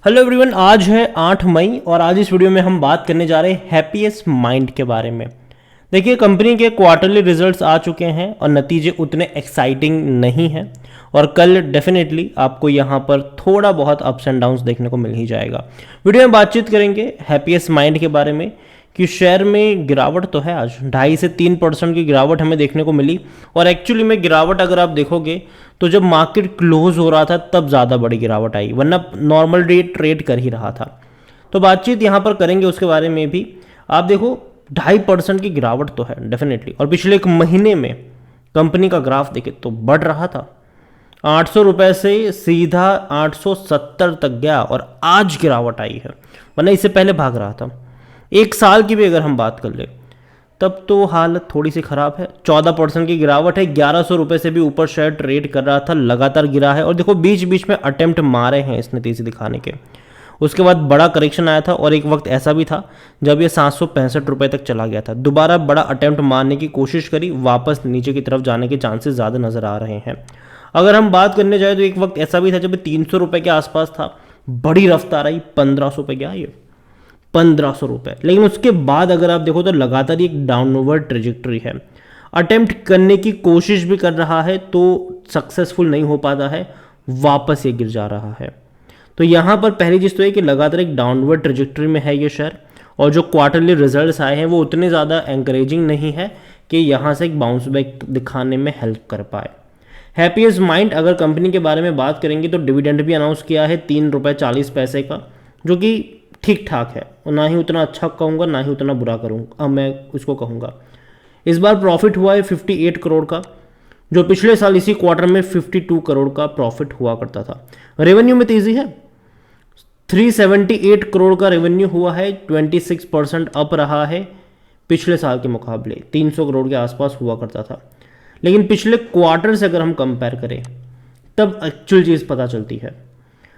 Hello everyone, आज है 8 मई और आज इस वीडियो में हम बात करने जा रहे हैं हैप्पीएस्ट माइंड के बारे में। देखिए, कंपनी के क्वार्टरली रिजल्ट्स आ चुके हैं और नतीजे उतने एक्साइटिंग नहीं हैं और कल डेफिनेटली आपको यहाँ पर थोड़ा बहुत अप्स एंड डाउन्स देखने को मिल ही जाएगा। वीडियो में बातचीत करेंगे हैप्पीएस्ट माइंड के बारे में कि शेयर में गिरावट तो है, आज 2.5 से 3% की गिरावट हमें देखने को मिली। और एक्चुअली में गिरावट अगर आप देखोगे तो जब मार्केट क्लोज हो रहा था तब ज़्यादा बड़ी गिरावट आई, वरना नॉर्मल डे ट्रेड कर ही रहा था। तो बातचीत यहाँ पर करेंगे उसके बारे में भी। आप देखो 2.5% की गिरावट तो है डेफिनेटली, और पिछले एक महीने में कंपनी का ग्राफ देखे तो बढ़ रहा था, 800 रुपये से सीधा 870 तक गया और आज गिरावट आई है, वरना इससे पहले भाग रहा था। एक साल की भी अगर हम बात कर ले तब तो हालत थोड़ी सी ख़राब है। 14% की गिरावट है, 1100 रुपये से भी ऊपर शेयर ट्रेड कर रहा था, लगातार गिरा है। और देखो बीच बीच में अटेम्प्ट मारे हैं इसने तेज़ी दिखाने के, उसके बाद बड़ा करेक्शन आया था और एक वक्त ऐसा भी था जब ये 765 रुपये तक चला गया था। दोबारा बड़ा अटेम्प्ट मारने की कोशिश करी, वापस नीचे की तरफ जाने के चांसेस ज़्यादा नज़र आ रहे हैं। अगर हम बात करने जाए तो एक वक्त ऐसा भी था जब 300 रुपये के आसपास था, बड़ी रफ्तार आई, 1500 पे गया ये, 1500 रुपये। लेकिन उसके बाद अगर आप देखो तो लगातार एक डाउनवर्ड ट्रेजेक्टरी है। अटेम्प्ट करने की कोशिश भी कर रहा है तो सक्सेसफुल नहीं हो पाता है, वापस ये गिर जा रहा है। तो यहाँ पर पहली चीज़ तो है कि लगातार एक डाउनवर्ड ट्रेजेक्टरी में है ये शेयर, और जो क्वार्टरली रिजल्ट्स आए हैं वो उतने ज़्यादा एंकरेजिंग नहीं है कि यहाँ से एक बाउंस बैक दिखाने में हेल्प कर पाए। हैप्पीएस्ट माइंड अगर कंपनी के बारे में बात करेंगे तो डिविडेंड भी अनाउंस किया है 3.40 रुपये का, जो कि ठीक ठाक है, और ना ही उतना अच्छा कहूँगा ना ही उतना बुरा करूँगा मैं उसको कहूँगा। इस बार प्रॉफिट हुआ है 58 करोड़ का, जो पिछले साल इसी क्वार्टर में 52 करोड़ का प्रॉफिट हुआ करता था। रेवेन्यू में तेज़ी है, 378 करोड़ का रेवेन्यू हुआ है, 26% अप रहा है पिछले साल के मुकाबले, 300 करोड़ के आसपास हुआ करता था। लेकिन पिछले क्वार्टर से अगर हम कंपेयर करें तब एक्चुअल चीज़ पता चलती है।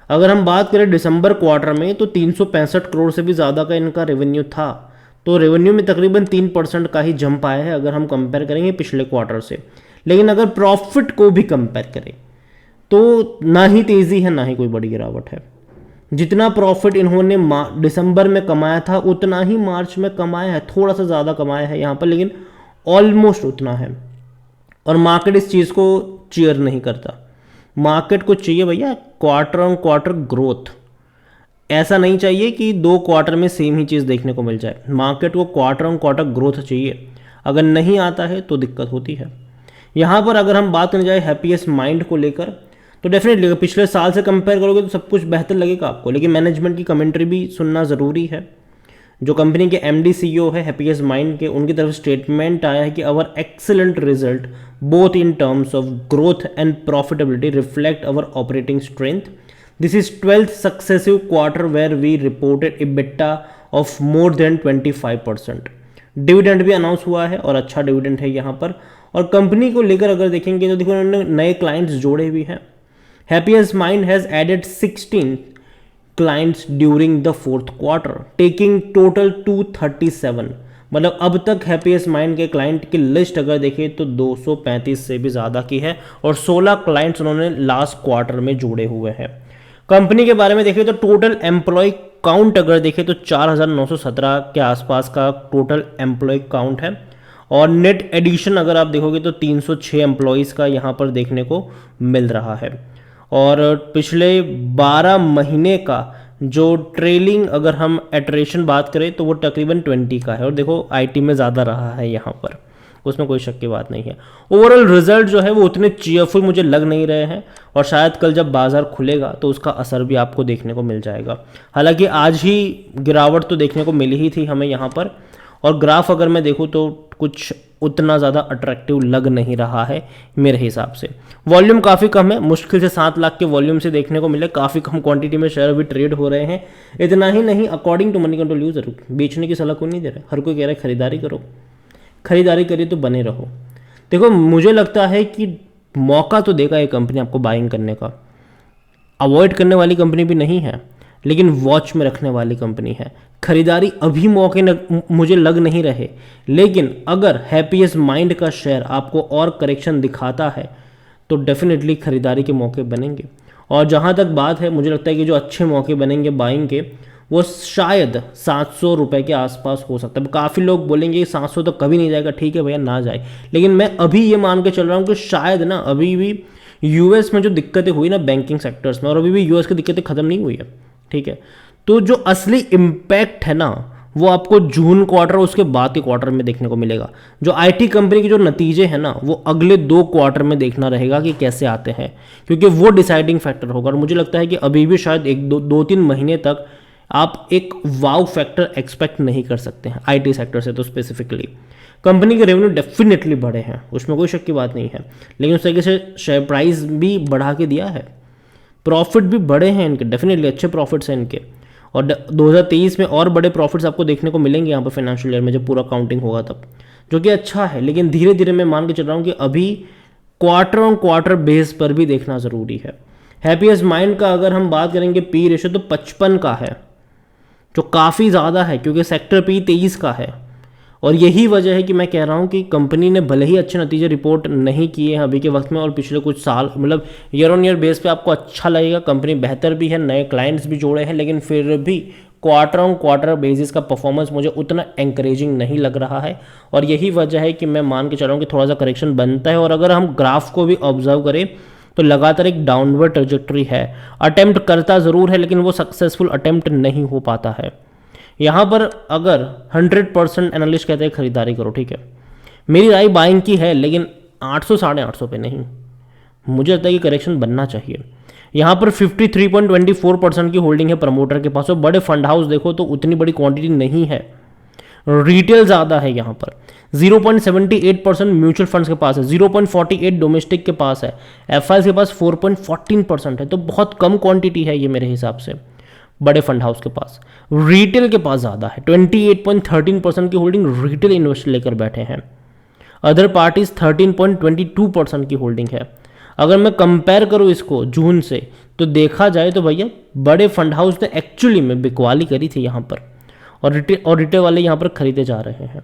अगर हम बात करें दिसंबर क्वार्टर में तो 365 करोड़ से भी ज़्यादा का इनका रेवेन्यू था, तो रेवेन्यू में तकरीबन 3% का ही जंप आया है अगर हम कंपेयर करेंगे पिछले क्वार्टर से। लेकिन अगर प्रॉफिट को भी कंपेयर करें तो ना ही तेज़ी है ना ही कोई बड़ी गिरावट है। जितना प्रॉफिट इन्होंने दिसंबर में कमाया था उतना ही मार्च में कमाया है, थोड़ा सा ज़्यादा कमाया है यहाँ पर, लेकिन ऑलमोस्ट उतना है। और मार्केट इस चीज़ को चीयर नहीं करता। मार्केट को चाहिए भैया क्वार्टर ऑन क्वार्टर ग्रोथ, ऐसा नहीं चाहिए कि 2 क्वार्टर में सेम ही चीज़ देखने को मिल जाए। मार्केट को क्वार्टर ऑन क्वार्टर ग्रोथ चाहिए, अगर नहीं आता है तो दिक्कत होती है। यहाँ पर अगर हम बात करने जाए हैप्पीएस्ट माइंड को लेकर तो डेफिनेटली अगर पिछले साल से कंपेयर करोगे तो सब कुछ बेहतर लगेगा आपको, लेकिन मैनेजमेंट की कमेंट्री भी सुनना ज़रूरी है। जो कंपनी के एमडी सीईओ है हैप्पीएस्ट माइंड के, उनकी तरफ स्टेटमेंट आया है कि our excellent result both in terms of growth and profitability reflect our operating strength. This is 12th successive quarter where we reported EBITDA of more than 25%। Dividend भी announce हुआ है और अच्छा डिविडेंड है यहाँ पर। और कंपनी को लेकर अगर देखेंगे तो देखो उन्होंने नए क्लाइंट्स जोड़े भी हैं। Happiest Mind has added 16 clients during the 4th quarter, taking total 237। मतलब अब तक हैप्पीएस्ट माइंड के क्लाइंट की लिस्ट अगर देखें तो 235 से भी ज़्यादा की है, और 16 क्लाइंट्स उन्होंने लास्ट क्वार्टर में जोड़े हुए हैं। कंपनी के बारे में देखें तो टोटल एम्प्लॉय काउंट अगर देखें तो 4917 के आसपास का टोटल एम्प्लॉय काउंट है, और नेट एडिशन अगर आप देखोगे तो 306 एम्प्लॉयज़ का यहाँ पर देखने को मिल रहा है। और पिछले 12 महीने का जो ट्रेलिंग अगर हम एट्रेशन बात करें तो वो तकरीबन 20 का है, और देखो आईटी में ज़्यादा रहा है यहाँ पर, उसमें कोई शक की बात नहीं है। ओवरऑल रिजल्ट जो है वो उतने चीयरफुल मुझे लग नहीं रहे हैं, और शायद कल जब बाजार खुलेगा तो उसका असर भी आपको देखने को मिल जाएगा। हालांकि आज ही गिरावट तो देखने को मिली ही थी हमें यहाँ पर, और ग्राफ अगर मैं देखूँ तो कुछ उतना ज़्यादा अट्रैक्टिव लग नहीं रहा है मेरे हिसाब से। वॉल्यूम काफ़ी कम है, मुश्किल से 7 लाख के वॉल्यूम से देखने को मिले, काफ़ी कम क्वांटिटी में शेयर भी ट्रेड हो रहे हैं। इतना ही नहीं, according to Moneycontrol user बेचने की सलाह कोई नहीं दे रहा, हर कोई कह रहा है खरीदारी करो, खरीदारी करिए तो बने रहो। देखो मुझे लगता है कि मौका तो देगा ये कंपनी आपको बाइंग करने का, अवॉइड करने वाली कंपनी भी नहीं है, लेकिन वॉच में रखने वाली कंपनी है। खरीदारी अभी मौके मुझे लग नहीं रहे, लेकिन अगर हैप्पीएस्ट माइंड का शेयर आपको और करेक्शन दिखाता है तो डेफिनेटली खरीदारी के मौके बनेंगे। और जहाँ तक बात है, मुझे लगता है कि जो अच्छे मौके बनेंगे बाइंग के वो शायद 700 रुपये के आसपास हो सकता है। काफ़ी लोग बोलेंगे 700 तो कभी नहीं जाएगा, ठीक है भैया ना जाए, लेकिन मैं अभी ये मान के चल रहा हूँ कि शायद ना अभी भी यूएस में जो दिक्कतें हुई ना बैंकिंग सेक्टर्स में, और अभी भी यूएस की दिक्कतें ख़त्म नहीं हुई है, ठीक है, तो जो असली इम्पैक्ट है ना वो आपको जून क्वार्टर उसके बाद के क्वार्टर में देखने को मिलेगा। जो आईटी कंपनी के जो नतीजे हैं ना वो अगले 2 क्वार्टर में देखना रहेगा कि कैसे आते हैं, क्योंकि वो डिसाइडिंग फैक्टर होगा। और मुझे लगता है कि अभी भी शायद 1-2-3 महीने तक आप एक वाव फैक्टर एक्सपेक्ट नहीं कर सकते हैं आईटी सेक्टर से। तो स्पेसिफिकली कंपनी के रेवेन्यू डेफिनेटली बढ़े हैं, उसमें कोई शक की बात नहीं है, लेकिन उस तरीके से शेयर प्राइस भी बढ़ा के दिया है, प्रॉफिट भी बड़े हैं इनके, डेफिनेटली अच्छे प्रॉफिट्स हैं इनके, और 2023 में और बड़े प्रॉफिट्स आपको देखने को मिलेंगे यहाँ पर फाइनेंशियल ईयर में जब पूरा काउंटिंग होगा तब, जो कि अच्छा है। लेकिन धीरे धीरे मैं मान के चल रहा हूँ कि अभी क्वार्टर ऑन क्वार्टर बेस पर भी देखना ज़रूरी है। हैप्पीएस्ट माइंड का अगर हम बात करेंगे पी रेशो तो 55 का है, जो काफ़ी ज़्यादा है, क्योंकि सेक्टर पी 23 का है। और यही वजह है कि मैं कह रहा हूँ कि कंपनी ने भले ही अच्छे नतीजे रिपोर्ट नहीं किए हैं अभी के वक्त में, और पिछले कुछ साल मतलब ईयर ऑन ईयर बेस पे आपको अच्छा लगेगा, कंपनी बेहतर भी है, नए क्लाइंट्स भी जोड़े हैं, लेकिन फिर भी क्वार्टर ऑन क्वार्टर बेसिस का परफॉर्मेंस मुझे उतना एंकरेजिंग नहीं लग रहा है। और यही वजह है कि मैं मान के चल रहा हूँ कि थोड़ा सा करेक्शन बनता है। और अगर हम ग्राफ को भी ऑब्जर्व करें तो लगातार एक डाउनवर्ड ट्रेजेक्टरी है, अटेम्प्ट करता ज़रूर है लेकिन वो सक्सेसफुल अटेम्प्ट नहीं हो पाता है। यहाँ पर अगर 100% एनालिस्ट कहते हैं खरीदारी करो, ठीक है, मेरी राय बाइंग की है, लेकिन 800-850 पे नहीं, मुझे लगता है कि करेक्शन बनना चाहिए। यहाँ पर 53.24% की होल्डिंग है प्रमोटर के पास, और बड़े फंड हाउस देखो तो उतनी बड़ी क्वांटिटी नहीं है, रिटेल ज़्यादा है यहाँ पर। 0.78% म्यूचुअल फंड्स के पास है, 0.48 डोमेस्टिक के पास है, एफआईआई के पास 4.14% है, तो बहुत कम क्वांटिटी है ये मेरे हिसाब से बड़े फंड हाउस के पास। रिटेल के पास ज़्यादा है, 28.13% की होल्डिंग रिटेल इन्वेस्टर लेकर बैठे हैं। अदर पार्टीज 13.22% की होल्डिंग है। अगर मैं कंपेयर करूँ इसको जून से, तो देखा जाए तो भैया बड़े फंड हाउस ने एक्चुअली में बिकवाली करी थी यहाँ पर, और रिटेल वाले यहाँ पर खरीदे जा रहे हैं।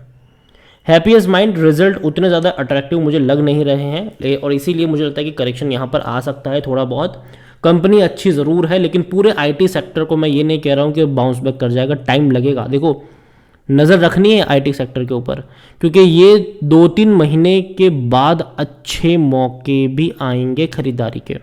हैप्पीएस्ट माइंड रिजल्ट उतने ज़्यादा अट्रैक्टिव मुझे लग नहीं रहे हैं, और इसीलिए मुझे लगता है कि करेक्शन यहाँ पर आ सकता है थोड़ा बहुत। कंपनी अच्छी ज़रूर है, लेकिन पूरे आईटी सेक्टर को मैं ये नहीं कह रहा हूँ कि बाउंस बैक कर जाएगा, टाइम लगेगा। देखो नज़र रखनी है आईटी सेक्टर के ऊपर, क्योंकि ये 2-3 महीने के बाद अच्छे मौके भी आएंगे खरीदारी के,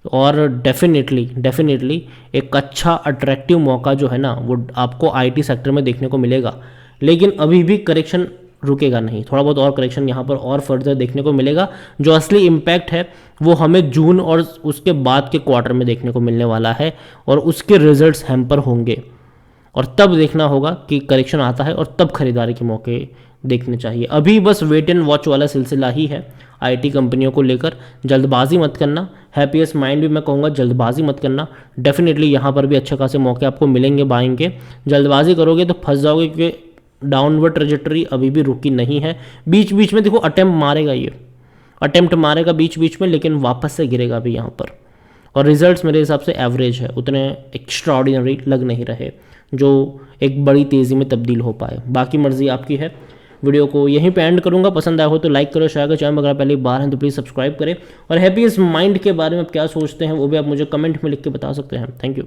और डेफिनेटली एक अच्छा अट्रैक्टिव मौका जो है ना वो आपको आईटी सेक्टर में देखने को मिलेगा। लेकिन अभी भी करेक्शन रुकेगा नहीं, थोड़ा बहुत और करेक्शन यहाँ पर और फर्दर देखने को मिलेगा। जो असली इम्पैक्ट है वो हमें जून और उसके बाद के क्वार्टर में देखने को मिलने वाला है, और उसके रिजल्ट्स हैम्पर होंगे, और तब देखना होगा कि करेक्शन आता है, और तब खरीदारी के मौके देखने चाहिए। अभी बस वेट एंड वॉच वाला सिलसिला ही है आईटी कंपनियों को लेकर, जल्दबाजी मत करना। हैप्पीएस्ट माइंड भी मैं कहूँगा जल्दबाजी मत करना, डेफिनेटली यहाँ पर भी अच्छे खासे मौके आपको मिलेंगे बाइंग के। जल्दबाजी करोगे तो फंस जाओगे, क्योंकि डाउनवर्ड ट्रेजेक्टरी अभी भी रुकी नहीं है। बीच बीच में देखो अटेम्प्ट मारेगा बीच बीच में, लेकिन वापस से गिरेगा भी यहाँ पर। और रिजल्ट्स मेरे हिसाब से एवरेज है, उतने एक्स्ट्राऑर्डिनरी लग नहीं रहे जो एक बड़ी तेज़ी में तब्दील हो पाए। बाकी मर्जी आपकी है। वीडियो को यहीं पे एंड करूंगा, पसंद आया हो तो लाइक करो, शेयर करो, चैनल अगर पहली बार हैं तो प्लीज़ सब्सक्राइब करें। और हैप्पीएस्ट माइंड के बारे में आप क्या सोचते हैं वो भी आप मुझे कमेंट में लिख के बता सकते हैं। Thank you.